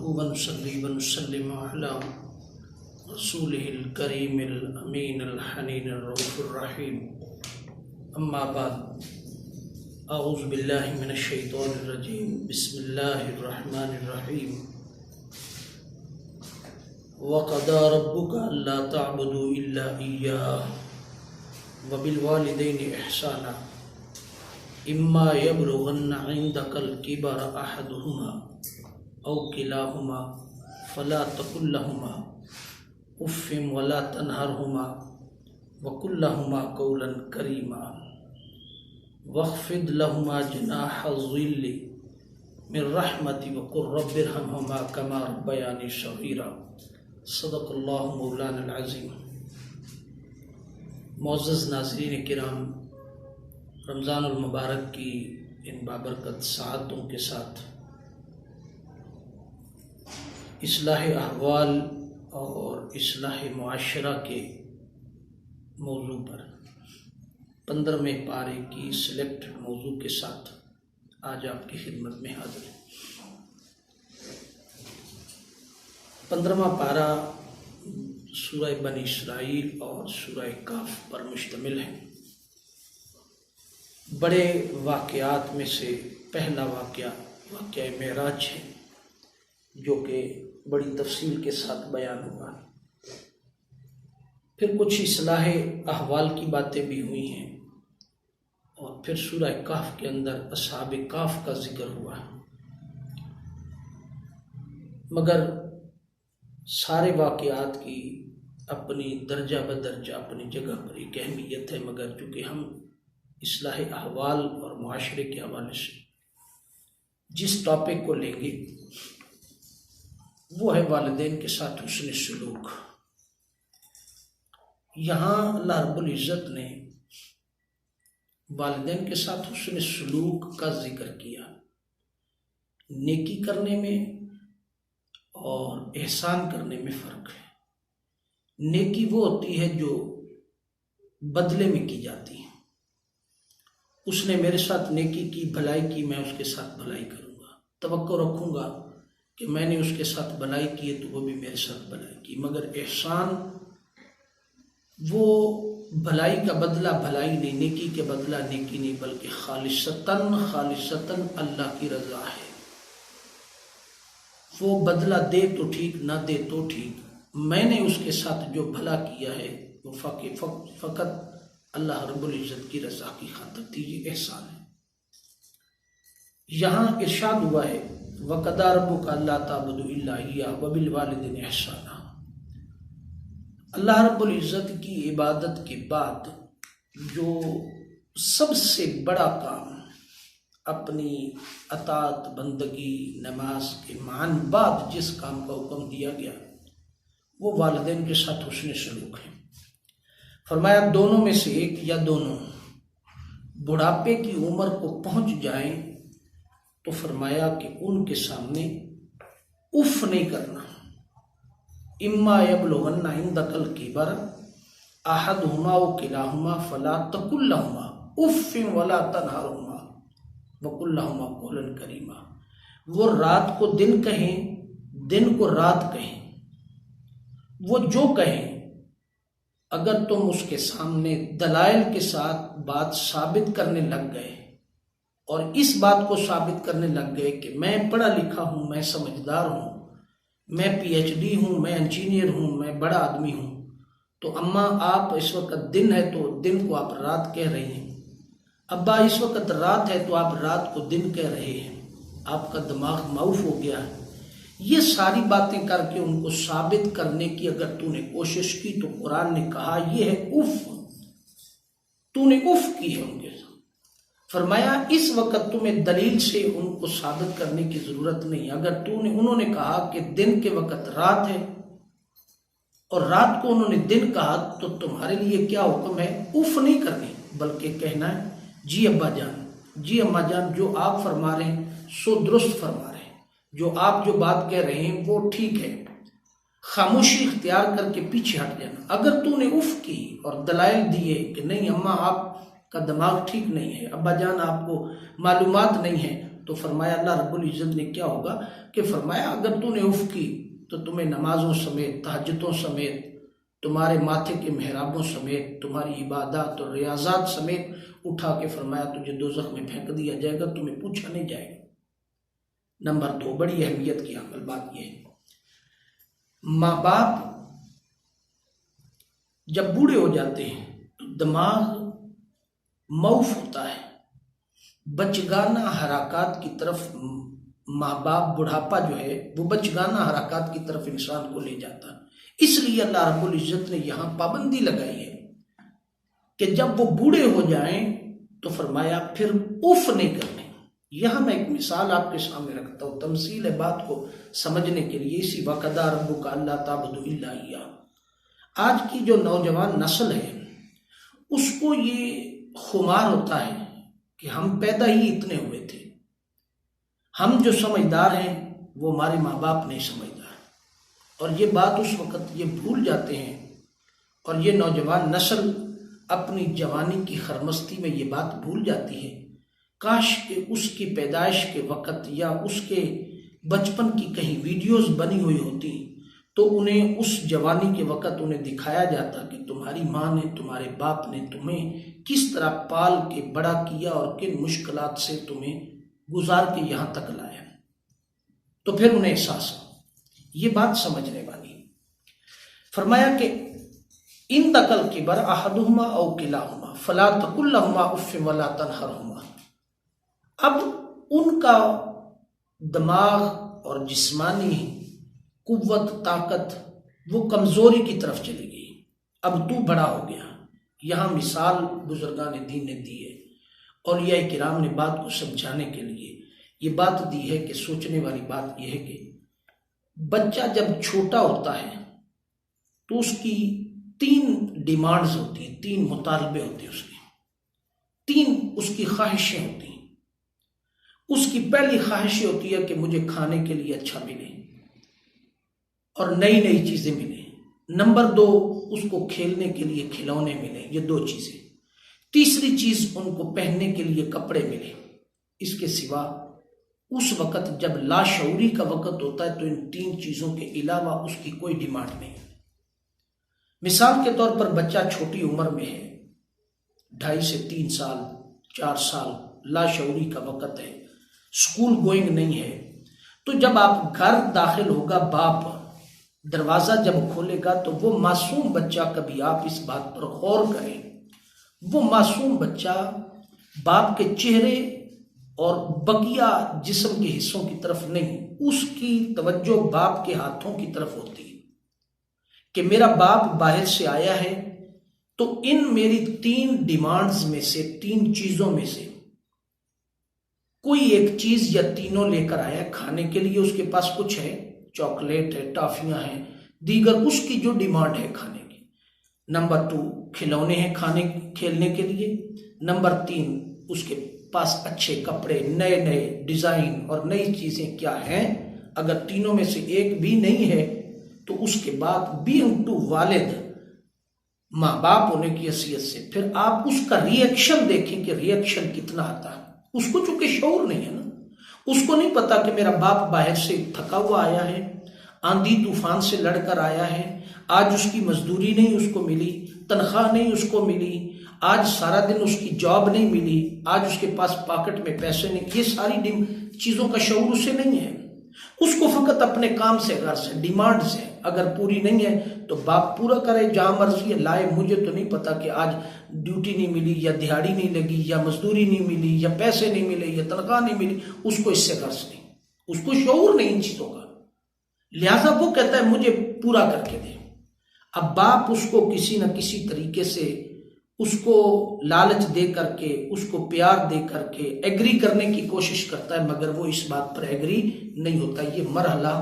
نحمده ونصلي ونسلم على رسوله الكريم الأمين الحنين الرؤوف الرحيم أما بعد أعوذ بالله من الشيطان الرجيم بسم الله الرحمن الرحيم وقضى ربك ألا تعبدوا إلا إياه وبالوالدين إحسانا إما يبلغن عندك الكبر أحدهما أو كلاهما فلا تقل لهما أف ولا تنهرهما وقل لهما قولا كريما واخفض لهما جناح الذل من رحمتي وقل رب ارحمهما كما ربياني صغيرا صدق اللہ مولانا العظیم۔ معزز ناظرین کرام، رمضان المبارک کی ان بابرکت ساعتوں کے ساتھ اصلاح احوال اور اصلاح معاشرہ کے موضوع پر 15ویں پارے کی سلیکٹڈ موضوع کے ساتھ آج آپ کی خدمت میں حاضر ہیں۔ 15واں پارہ سورہ بنی اسرائیل اور سورہ کہف پر مشتمل ہے۔ بڑے واقعات میں سے پہلا واقعہ معراج ہے، جو کہ بڑی تفصیل کے ساتھ بیان ہوا ہے۔ پھر کچھ اصلاح احوال کی باتیں بھی ہوئی ہیں، اور پھر سورہ کہف کے اندر اصحاب کہف کا ذکر ہوا ہے۔ مگر سارے واقعات کی اپنی درجہ بدرجہ اپنی جگہ پر ایک اہمیت ہے، مگر چونکہ ہم اصلاح احوال اور معاشرے کے حوالے سے جس ٹاپک کو لیں گے وہ ہے والدین کے ساتھ حسن سلوک۔ یہاں اللہ رب العزت نے والدین کے ساتھ حسن سلوک کا ذکر کیا۔ نیکی کرنے میں اور احسان کرنے میں فرق ہے۔ نیکی وہ ہوتی ہے جو بدلے میں کی جاتی ہے۔ اس نے میرے ساتھ نیکی کی، بھلائی کی، میں اس کے ساتھ بھلائی کروں گا، توقع رکھوں گا کہ میں نے اس کے ساتھ بھلائی کی ہے تو وہ بھی میرے ساتھ بھلائی کی۔ مگر احسان وہ بھلائی کا بدلہ بھلائی نہیں، نیکی کے بدلہ نیکی نہیں، بلکہ خالصتاً اللہ کی رضا ہے۔ وہ بدلہ دے تو ٹھیک، نہ دے تو ٹھیک، میں نے اس کے ساتھ جو بھلا کیا ہے وہ فقط اللہ رب العزت کی رضا کی خاطر تھی، یہ احسان ہے۔ یہاں ارشاد ہوا ہے وَقَضَىٰ رَبُّكَ أَلَّا تَعْبُدُوا إِلَّا إِيَّاهُ وَبِالْوَالِدَيْنِ إِحْسَانًا۔ اللہ رب العزت کی عبادت کے بعد جو سب سے بڑا کام اپنی اطاعت، بندگی، نماز کے معاً بعد جس کام کا حکم دیا گیا وہ والدین کے ساتھ حسن سلوک ہے۔ فرمایا دونوں میں سے ایک یا دونوں بڑھاپے کی عمر کو پہنچ جائیں تو فرمایا کہ ان کے سامنے اف نہیں کرنا۔ اما یبلغن عندک الکبر احدہما او کلاہما فلا تقل لہما اف ولا تنہرہما وقل لہما قولا کریما۔ وہ رات کو دن کہیں، دن کو رات کہیں، وہ جو کہیں اگر تم اس کے سامنے دلائل کے ساتھ بات ثابت کرنے لگ گئے اور اس بات کو ثابت کرنے لگ گئے کہ میں پڑھا لکھا ہوں، میں سمجھدار ہوں، میں پی ایچ ڈی ہوں، میں انجینئر ہوں، میں بڑا آدمی ہوں، تو اماں آپ اس وقت دن ہے تو دن کو آپ رات کہہ رہی ہیں، ابا اس وقت رات ہے تو آپ رات کو دن کہہ رہے ہیں، آپ کا دماغ معاف ہو گیا ہے۔ یہ ساری باتیں کر کے ان کو ثابت کرنے کی اگر تو نے کوشش کی تو قرآن نے کہا یہ ہے اف، تو نے اف کی ہے ان کے ساتھ۔ فرمایا اس وقت تمہیں دلیل سے ان کو ثابت کرنے کی ضرورت نہیں۔ اگر انہوں نے کہا کہ دن کے وقت رات ہے اور رات کو انہوں نے دن کہا تو تمہارے لیے کیا حکم ہے؟ اف نہیں کرنی، بلکہ کہنا ہے جی ابا جان، جی اماں جان، جو آپ فرما رہے ہیں سو درست فرما رہے ہیں، جو آپ جو بات کہہ رہے ہیں وہ ٹھیک ہے۔ خاموشی اختیار کر کے پیچھے ہٹ جانا۔ اگر تو نے اف کی اور دلائل دیے کہ نہیں اماں آپ کا دماغ ٹھیک نہیں ہے، ابا جان آپ کو معلومات نہیں ہے، تو فرمایا اللہ رب العزت نے کیا ہوگا کہ فرمایا اگر تو نے اف کی تو تمہیں نمازوں سمیت، تہجدوں سمیت، تمہارے ماتھے کے محرابوں سمیت، تمہاری عبادات اور ریاضات سمیت اٹھا کے فرمایا تجھے دوزخ میں پھینک دیا جائے گا، تمہیں پوچھا نہیں جائے گا۔ نمبر 2، بڑی اہمیت کی عمل بات یہ ہے، ماں باپ جب بوڑھے ہو جاتے ہیں تو دماغ موف ہوتا ہے، بچگانہ حرکات کی طرف ماں باپ، بڑھاپا جو ہے وہ بچگانہ حرکات کی طرف انسان کو لے جاتا ہے۔ اس لیے اللہ رب العزت نے یہاں پابندی لگائی ہے کہ جب وہ بوڑھے ہو جائیں تو فرمایا پھر اف نہیں کرنے۔ یہاں میں ایک مثال آپ کے سامنے رکھتا ہوں، تمثیل ہے بات کو سمجھنے کے لیے، اسی وَقَضَىٰ رَبُّكَ أَلَّا تَعْبُدُوا إِلَّا إِيَّاهُ۔ آج کی جو نوجوان نسل ہے اس کو یہ خمار ہوتا ہے کہ ہم پیدا ہی اتنے ہوئے تھے، ہم جو سمجھدار ہیں وہ ہمارے ماں باپ نہیں سمجھدار، اور یہ بات اس وقت یہ بھول جاتے ہیں، اور یہ نوجوان نسل اپنی جوانی کی خرمستی میں یہ بات بھول جاتی ہے۔ کاش کہ اس کی پیدائش کے وقت یا اس کے بچپن کی کہیں ویڈیوز بنی ہوئی ہوتی تو انہیں اس جوانی کے وقت انہیں دکھایا جاتا کہ تمہاری ماں نے، تمہارے باپ نے تمہیں کس طرح پال کے بڑا کیا اور کن مشکلات سے تمہیں گزار کے یہاں تک لایا، تو پھر انہیں احساس ہو۔ یہ بات سمجھنے والی۔ فرمایا کہ ان تقل کبر احدہما او کلاہما فلا تقل لہما اف ولا تنہرہما۔ اب ان کا دماغ اور جسمانی قوت، طاقت وہ کمزوری کی طرف چلی گئی، اب تو بڑا ہو گیا۔ یہاں مثال بزرگان دین نے دی ہے، اولیاء کرام نے بات کو سمجھانے کے لیے یہ بات دی ہے کہ سوچنے والی بات یہ ہے کہ بچہ جب چھوٹا ہوتا ہے تو اس کی 3 ڈیمانڈز ہوتی ہیں، 3 مطالبے ہوتے ہیں، اس کے 3 اس کی خواہشیں ہوتی ہیں۔ اس کی پہلی خواہش ہوتی ہے کہ مجھے کھانے کے لیے اچھا ملے اور نئی نئی چیزیں ملیں۔ نمبر 2، اس کو کھیلنے کے لیے کھلونے ملیں، یہ 2 چیزیں۔ تیسری چیز، ان کو پہننے کے لیے کپڑے ملیں۔ اس کے سوا اس وقت جب لاشعوری کا وقت ہوتا ہے تو ان 3 چیزوں کے علاوہ اس کی کوئی ڈیمانڈ نہیں۔ مثال کے طور پر بچہ چھوٹی عمر میں ہے، 2.5 سے 3 سال، 4 سال، لاشعوری کا وقت ہے، اسکول گوئنگ نہیں ہے، تو جب آپ گھر داخل ہوگا، باپ دروازہ جب کھولے گا تو وہ معصوم بچہ، کبھی آپ اس بات پر غور کریں، وہ معصوم بچہ باپ کے چہرے اور بقیہ جسم کے حصوں کی طرف نہیں، اس کی توجہ باپ کے ہاتھوں کی طرف ہوتی ہے کہ میرا باپ باہر سے آیا ہے تو ان میری 3 ڈیمانڈز میں سے، 3 چیزوں میں سے کوئی ایک چیز یا تینوں لے کر آیا کھانے کے لیے، اس کے پاس کچھ ہے، چاکلیٹ ہے، ٹافیاں ہیں، دیگر اس کی جو ڈیمانڈ ہے کھانے کی۔ نمبر 2، کھلونے ہیں کھیلنے کے لیے۔ نمبر 3، اس کے پاس اچھے کپڑے، نئے نئے ڈیزائن اور نئی چیزیں کیا ہیں۔ اگر تینوں میں سے ایک بھی نہیں ہے تو اس کے بعد بینگ ٹو والد، ماں باپ ہونے کی حیثیت سے، پھر آپ اس کا ری ایکشن دیکھیں کہ ری ایکشن کتنا آتا ہے۔ اس کو چونکہ شعور نہیں ہے نا، اس کو نہیں پتا کہ میرا باپ باہر سے تھکا ہوا آیا ہے، آندھی طوفان سے لڑ کر آیا ہے، آج اس کی مزدوری نہیں اس کو ملی، تنخواہ نہیں اس کو ملی، آج سارا دن اس کی جاب نہیں ملی، آج اس کے پاس پاکٹ میں پیسے نہیں، یہ ساری چیزوں کا شعور اسے نہیں ہے۔ اس کو فقط اپنے کام سے غرض ہے، ڈیمانڈ سے، اگر پوری نہیں ہے تو باپ پورا کرے، جہاں مرضی ہے لائے، مجھے تو نہیں پتا کہ آج ڈیوٹی نہیں ملی یا دہاڑی نہیں لگی یا مزدوری نہیں ملی یا پیسے نہیں ملے یا تنخواہ نہیں ملی، اس کو اس سے غرض نہیں، اس کو شعور نہیں ان چیزوں کا، لہذا وہ کہتا ہے مجھے پورا کر کے دے۔ اب باپ اس کو کسی نہ کسی طریقے سے اس کو لالچ دے کر کے، اس کو پیار دے کر کے ایگری کرنے کی کوشش کرتا ہے، مگر وہ اس بات پر ایگری نہیں ہوتا۔ یہ مرحلہ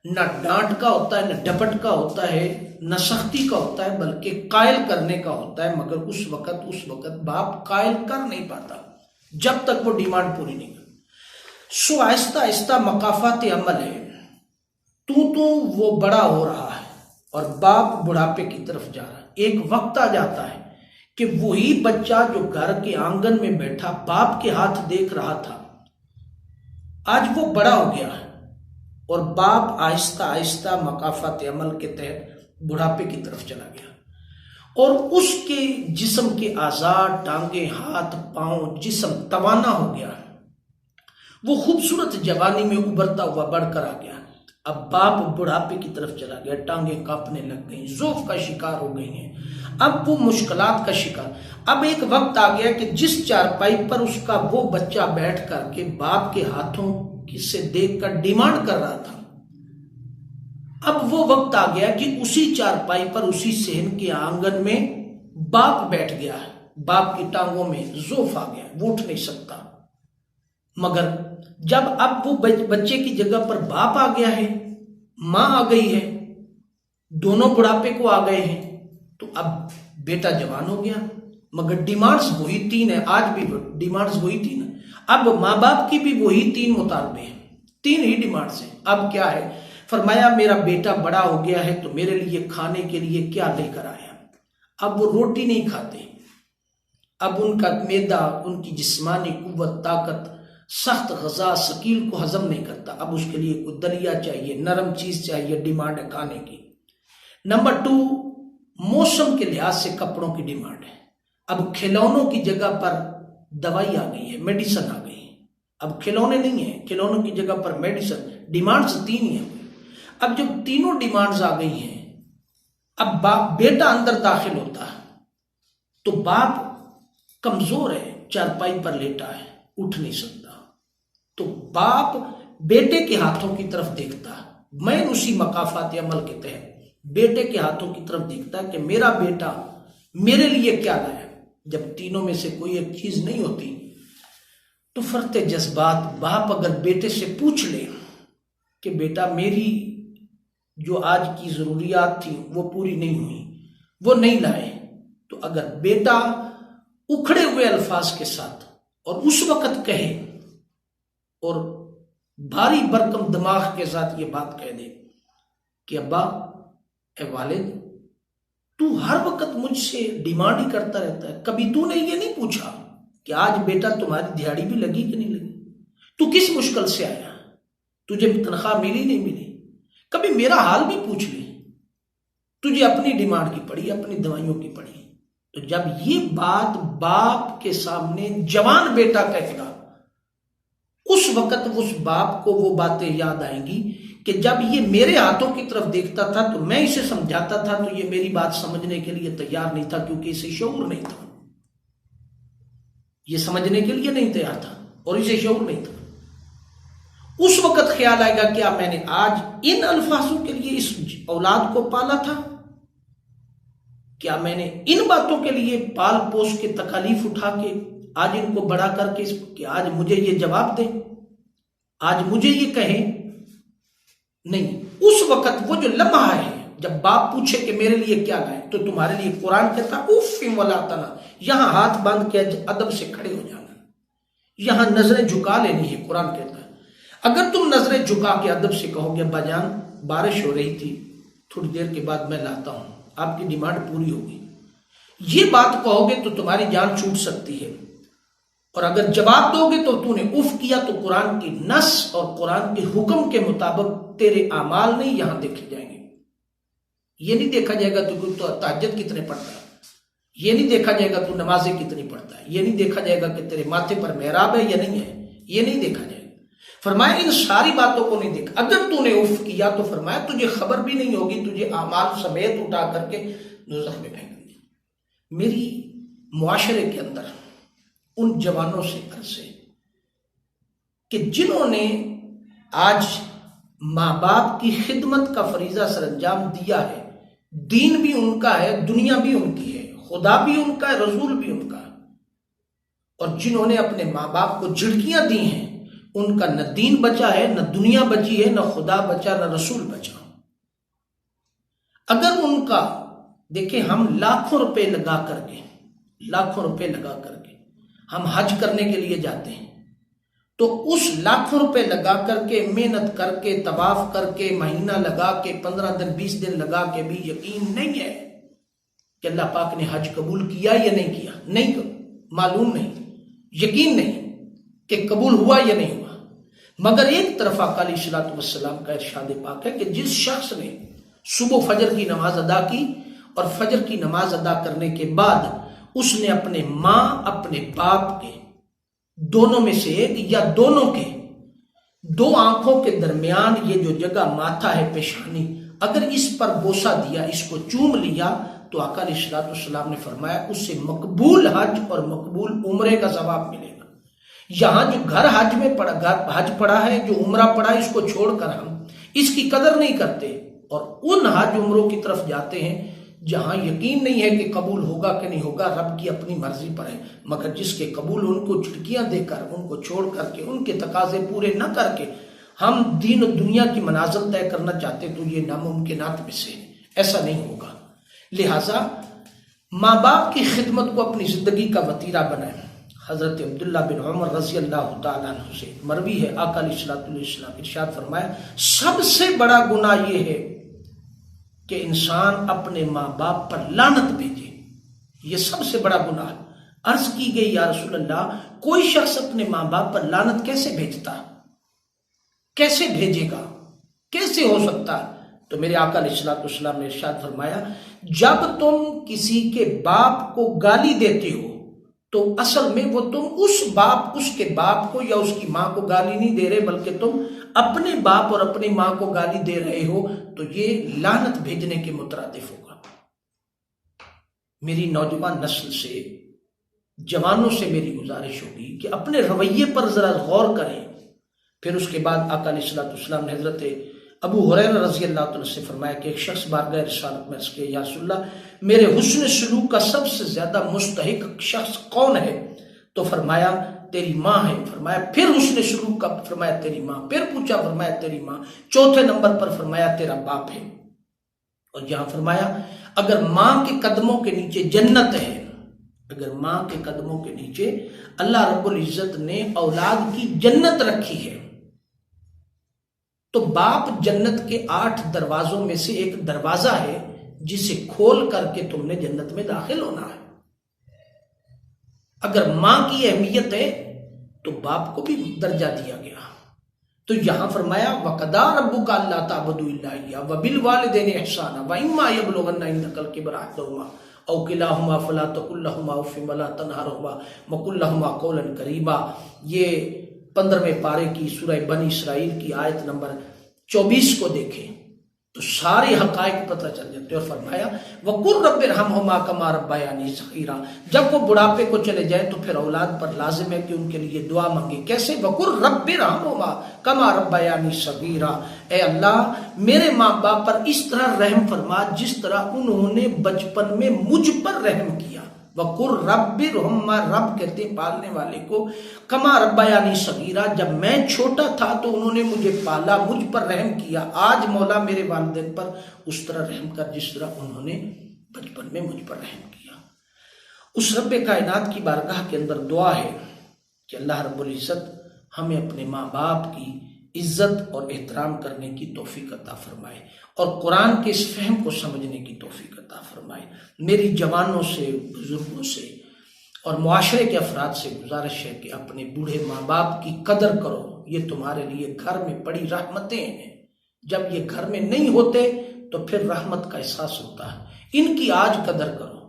نہ ڈانٹ کا ہوتا ہے، نہ ڈپٹ کا ہوتا ہے، نہ سختی کا ہوتا ہے، بلکہ قائل کرنے کا ہوتا ہے، مگر اس وقت باپ قائل کر نہیں پاتا جب تک وہ ڈیمانڈ پوری نہیں کرتا۔ سو آہستہ آہستہ مقافات عمل ہے، تو وہ بڑا ہو رہا ہے اور باپ بڑھاپے کی طرف جا رہا ہے۔ ایک وقت آ جاتا ہے کہ وہی بچہ جو گھر کے آنگن میں بیٹھا باپ کے ہاتھ دیکھ رہا تھا، آج وہ بڑا ہو گیا ہے اور باپ آہستہ آہستہ مقافات عمل کے تحت بڑھاپے کی طرف چلا گیا، اور اس کے جسم کے اعضاء، ٹانگیں، ہاتھ، پاؤں، جسم توانا ہو گیا، وہ خوبصورت جوانی میں ابھرتا ہوا بڑھ کر آ گیا۔ اب باپ بڑھاپے کی طرف چلا گیا، ٹانگیں کانپنے لگ گئیں، ضعف کا شکار ہو گئی ہیں، اب وہ مشکلات کا شکار۔ اب ایک وقت آ گیا کہ جس چارپائی پر اس کا وہ بچہ بیٹھ کر کے باپ کے ہاتھوں سے دیکھ کر ڈیمانڈ کر رہا تھا، اب وہ وقت آ گیا کہ اسی چارپائی پر، اسی صحن کے آنگن میں باپ بیٹھ گیا ہے، باپ کی ٹانگوں میں ضعف آ گیا، وہ اٹھ نہیں سکتا۔ مگر جب اب وہ بچے کی جگہ پر باپ آ گیا ہے، ماں آ گئی ہے، دونوں بڑھاپے کو آ گئے ہیں، تو اب بیٹا جوان ہو گیا، مگر ڈیمانڈز وہی تین ہیں، آج بھی ڈیمانڈز وہی تین ہیں۔ اب ماں باپ کی بھی وہی تین مطالبے ہیں، تین ہی ڈیمانڈز ہیں۔ اب کیا ہے؟ فرمایا میرا بیٹا بڑا ہو گیا ہے تو میرے لیے کھانے کے لیے کیا لے کر آیا؟ اب وہ روٹی نہیں کھاتے، اب ان کا معدہ، ان کی جسمانی قوت، طاقت سخت غذا ثقیل کو ہضم نہیں کرتا، اب اس کے لیے کوئی دلیا چاہیے، نرم چیز چاہیے، ڈیمانڈ ہے کھانے کی۔ نمبر 2، موسم کے لحاظ سے کپڑوں کی ڈیمانڈ ہے، اب کھلونوں کی جگہ پر دوائی آ گئی ہے، میڈیسن آ گئی ہے، اب کھلونے نہیں ہیں، کھلونوں کی جگہ پر میڈیسن، ڈیمانڈز تین ہی ہیں۔ اب جب تینوں ڈیمانڈز آ گئی ہیں، اب بیٹا اندر داخل ہوتا ہے تو باپ کمزور ہے، چارپائی پر لیٹا ہے، اٹھ نہیں سکتا، تو باپ بیٹے کے ہاتھوں کی طرف دیکھتا ہے، میں اسی مقافات عمل کے تحت بیٹے کے ہاتھوں کی طرف دیکھتا ہے کہ میرا بیٹا میرے لیے کیا لایا۔ جب تینوں میں سے کوئی ایک چیز نہیں ہوتی تو فرط جذبات باپ اگر بیٹے سے پوچھ لے کہ بیٹا میری جو آج کی ضروریات تھی وہ پوری نہیں ہوئی، وہ نہیں لائے، تو اگر بیٹا اکھڑے ہوئے الفاظ کے ساتھ اور اس وقت کہے اور بھاری برکم دماغ کے ساتھ یہ بات کہہ دے کہ ابا، اے والد، تو ہر وقت مجھ سے ڈیمانڈ ہی کرتا رہتا ہے، کبھی تو نے یہ نہیں پوچھا کہ آج بیٹا تمہاری دیہاڑی بھی لگی کہ نہیں لگی، تو کس مشکل سے آیا، تجھے تنخواہ ملی نہیں ملی، کبھی میرا حال بھی پوچھ لے، تجھے اپنی ڈیمانڈ کی پڑی، اپنی دوائیوں کی پڑی۔ تو جب یہ بات باپ کے سامنے جوان بیٹا کہے گا، اس وقت اس باپ کو وہ باتیں یاد آئیں گی کہ جب یہ میرے ہاتھوں کی طرف دیکھتا تھا تو میں اسے سمجھاتا تھا تو یہ میری بات سمجھنے کے لیے تیار نہیں تھا، کیونکہ اسے شعور نہیں تھا، یہ سمجھنے کے لیے نہیں تیار تھا اور اسے شعور نہیں تھا۔ اس وقت خیال آئے گا کیا میں نے آج ان الفاظوں کے لیے اس اولاد کو پالا تھا؟ کیا میں نے ان باتوں کے لیے پال پوس کے تکالیف اٹھا کے آج ان کو بڑا کر کے کہ آج مجھے یہ جواب دیں، آج مجھے یہ کہیں؟ نہیں، اس وقت وہ جو لمحہ ہے جب باپ پوچھے کہ میرے لیے کیا لائے تو تمہارے لیے قرآن کہتا اف ولا تنا، یہاں ہاتھ باندھ کے ادب سے کھڑے ہو جانا، یہاں نظریں جھکا لینی ہے۔ قرآن کہتا ہے اگر تم نظریں جھکا کے ادب سے کہو گے ابا جان بارش ہو رہی تھی، تھوڑی دیر کے بعد میں لاتا ہوں، آپ کی ڈیمانڈ پوری ہوگی، یہ بات کہو گے تو تمہاری جان چھوٹ سکتی ہے، اور اگر جواب دو گے تو نے اف کیا تو قرآن کی نص اور قرآن کے حکم کے مطابق تیرے اعمال نہیں یہاں دیکھے جائیں گے۔ یہ نہیں دیکھا جائے گا تو تہجد کتنے پڑھتا ہے، یہ نہیں دیکھا جائے گا تو نمازیں کتنی پڑھتا ہے، یہ نہیں دیکھا جائے گا کہ تیرے ماتھے پر محراب ہے یا نہیں ہے، یہ نہیں دیکھا جائے گا۔ فرمایا ان ساری باتوں کو نہیں دیکھا، اگر تو نے اف کیا تو فرمایا تجھے خبر بھی نہیں ہوگی، تجھے اعمال سمیت اٹھا کر کے دوزخ میں پھینک دیں۔ میری معاشرے کے اندر ان جوانوں سے عرض ہے کہ جنہوں نے آج ماں باپ کی خدمت کا فریضہ سر انجام دیا ہے، دین بھی ان کا ہے، دنیا بھی ان کی ہے، خدا بھی ان کا ہے، رسول بھی ان کا ہے، اور جنہوں نے اپنے ماں باپ کو جھڑکیاں دی ہیں ان کا نہ دین بچا ہے، نہ دنیا بچی ہے، نہ خدا بچا، نہ رسول بچا۔ اگر ان کا دیکھیں، ہم لاکھوں روپے لگا کر کے ہم حج کرنے کے لیے جاتے ہیں، تو اس لاکھوں روپے لگا کر کے محنت کر کے طواف کر کے مہینہ لگا کے 15 دن 20 دن لگا کے بھی یقین نہیں ہے کہ اللہ پاک نے حج قبول کیا یا نہیں کیا، نہیں معلوم، نہیں یقین نہیں کہ قبول ہوا یا نہیں ہوا، مگر ایک طرف آقا علیہ الصلوۃ والسلام کا ارشاد پاک ہے کہ جس شخص نے صبح فجر کی نماز ادا کی اور فجر کی نماز ادا کرنے کے بعد اس نے اپنے ماں اپنے باپ کے دونوں میں سے ایک یا دونوں کے دو آنکھوں کے درمیان یہ جو جگہ ماتھا ہے پیشانی، اگر اس پر بوسہ دیا، اس کو چوم لیا، تو آقا علیہ الصلوۃ والسلام نے فرمایا اس سے مقبول حج اور مقبول عمرے کا ثواب ملے گا۔ یہاں جو گھر حج میں حج پڑا ہے، جو عمرہ پڑا ہے، اس کو چھوڑ کر ہم اس کی قدر نہیں کرتے اور ان حج عمروں کی طرف جاتے ہیں جہاں یقین نہیں ہے کہ قبول ہوگا کہ نہیں ہوگا، رب کی اپنی مرضی پر ہے، مگر جس کے قبول ان کو چٹکیاں دے کر، ان کو چھوڑ کر کے، ان کے تقاضے پورے نہ کر کے ہم دین و دنیا کی منازل طے کرنا چاہتے تو یہ ناممکنات میں سے ایسا نہیں ہوگا۔ لہٰذا ماں باپ کی خدمت کو اپنی زندگی کا وتیرہ بنائیں۔ حضرت عبداللہ بن عمر رضی اللہ تعالیٰ عنہ سے مروی ہے، آقا علیہ السلام ارشاد فرمایا سب سے بڑا گناہ یہ ہے کہ انسان اپنے ماں باپ پر لعنت بھیجے، یہ سب سے بڑا گناہ۔ عرض کی گئی یا رسول اللہ کوئی شخص اپنے ماں باپ پر لعنت کیسے بھیجتا، کیسے بھیجے گا، کیسے ہو سکتا؟ تو میرے آقا علیہ السلام نے ارشاد فرمایا جب تم کسی کے باپ کو گالی دیتے ہو تو اصل میں وہ تم اس کے باپ کو یا اس کی ماں کو گالی نہیں دے رہے، بلکہ تم اپنے باپ اور اپنی ماں کو گالی دے رہے ہو، تو یہ لعنت بھیجنے کے مترادف ہوگا۔ میری نوجوان نسل سے، جوانوں سے میری گزارش ہوگی کہ اپنے رویے پر ذرا غور کریں۔ پھر اس کے بعد آقا علیہ السلام نے حضرت ابو ہریرہ رضی اللہ عنہ سے فرمایا کہ ایک شخص بارگاہ رسالت میں عرض کیا یا رسول اللہ میرے حسن سلوک کا سب سے زیادہ مستحق شخص کون ہے؟ تو فرمایا تیری ماں ہے۔ فرمایا پھر حسن سلوک کا، فرمایا تیری ماں۔ پھر پوچھا، فرمایا تیری ماں۔ چوتھے نمبر پر فرمایا تیرا باپ ہے۔ اور یہاں فرمایا اگر ماں کے قدموں کے نیچے جنت ہے، اگر ماں کے قدموں کے نیچے اللہ رب العزت نے اولاد کی جنت رکھی ہے، تو باپ جنت کے 8 دروازوں میں سے ایک دروازہ ہے جسے کھول کر کے تم نے جنت میں داخل ہونا ہے۔ اگر ماں کی اہمیت ہے تو باپ کو بھی درجہ دیا گیا۔ تو یہاں فرمایا وَقَضَىٰ رَبُّكَ أَلَّا تَعْبُدُوا إِلَّا إِيَّاهُ وَبِالْوَالِدَيْنِ إِحْسَانًا وَإِمَّا يَبْلُغَنَّ عِندَكَ الْكِبَرَ أَحَدُهُمَا أَوْ كِلَاهُمَا فَلَا تَقُل لَّهُمَا أُفٍّ وَلَا تَنْهَرْهُمَا وَقُل لَّهُمَا قَوْلًا كَرِيمًا۔ یہ 15ویں پارے کی سورہ بنی اسرائیل کی آیت نمبر 24 کو دیکھیں تو سارے حقائق پتہ چل جاتے ہیں۔ اور فرمایا وَقُلْ رَبِّ ارْحَمْهُمَا كَمَا رَبَّيَانِي صَغِيرًا۔ جب وہ بڑھاپے کو چلے جائیں تو پھر اولاد پر لازم ہے کہ ان کے لیے دعا مانگے۔ کیسے؟ وَقُلْ رَبِّ ارْحَمْهُمَا كَمَا رَبَّيَانِي صَغِيرًا۔ اے اللہ میرے ماں باپ پر اس طرح رحم فرما جس طرح انہوں نے بچپن میں مجھ پر رحم کیا۔ وَقُلْ رَبِّ ارْحَمْهُمَا، رب کہتے ہیں پالنے والے کو، کما ربیانی صغیرہ، جب میں چھوٹا تھا تو انہوں نے مجھے پالا، مجھ پر رحم کیا۔ آج مولا میرے والدین پر اس طرح رحم کر جس طرح انہوں نے بچپن میں مجھ پر رحم کیا۔ اس رب کائنات کی بارگاہ کے اندر دعا ہے کہ اللہ رب العزت ہمیں اپنے ماں باپ کی عزت اور احترام کرنے کی توفیق عطا فرمائے اور قرآن کے اس فہم کو سمجھنے کی توفیق عطا فرمائے۔ میری جوانوں سے، بزرگوں سے اور معاشرے کے افراد سے گزارش ہے کہ اپنے بوڑھے ماں باپ کی قدر کرو، یہ تمہارے لیے گھر میں بڑی رحمتیں ہیں۔ جب یہ گھر میں نہیں ہوتے تو پھر رحمت کا احساس ہوتا ہے۔ ان کی آج قدر کرو،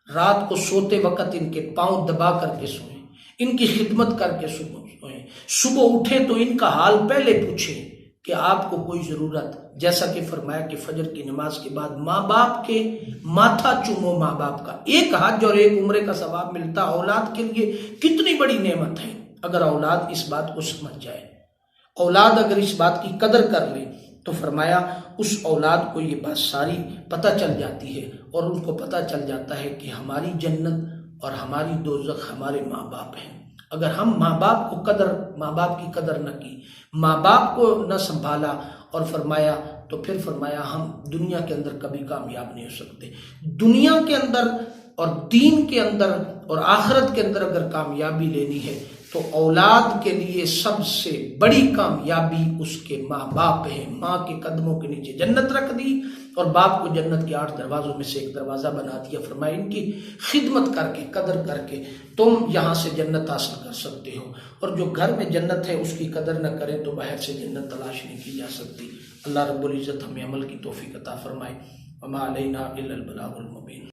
رات کو سوتے وقت ان کے پاؤں دبا کر کے سوئیں، ان کی خدمت کر کے سوئیں، صبح اٹھے تو ان کا حال پہلے پوچھیں کہ آپ کو کوئی ضرورت، جیسا کہ فرمایا کہ فجر کی نماز کے بعد ماں باپ کے ماتھا چومو، ماں باپ کا ایک حج اور ایک عمرے کا ثواب ملتا۔ اولاد کے لیے کتنی بڑی نعمت ہے اگر اولاد اس بات کو سمجھ جائے، اولاد اگر اس بات کی قدر کر لے تو فرمایا اس اولاد کو یہ بات ساری پتہ چل جاتی ہے اور ان کو پتہ چل جاتا ہے کہ ہماری جنت اور ہماری دوزخ ہمارے ماں باپ ہیں۔ اگر ہم ماں باپ کی قدر نہ کی، ماں باپ کو نہ سنبھالا اور فرمایا تو پھر فرمایا ہم دنیا کے اندر کبھی کامیاب نہیں ہو سکتے۔ دنیا کے اندر اور دین کے اندر اور آخرت کے اندر اگر کامیابی لینی ہے تو اولاد کے لیے سب سے بڑی کامیابی اس کے ماں باپ ہیں. ماں کے قدموں کے نیچے جنت رکھ دی اور باپ کو جنت کے 8 دروازوں میں سے ایک دروازہ بنا دیا. فرمایا ان کی خدمت کر کے قدر کر کے تم یہاں سے جنت حاصل کر سکتے ہو، اور جو گھر میں جنت ہے اس کی قدر نہ کریں تو باہر سے جنت تلاش نہیں کی جا سکتی. اللہ رب العزت ہمیں عمل کی توفیق عطا فرمائے. وما علینا الا البلاغ المبین.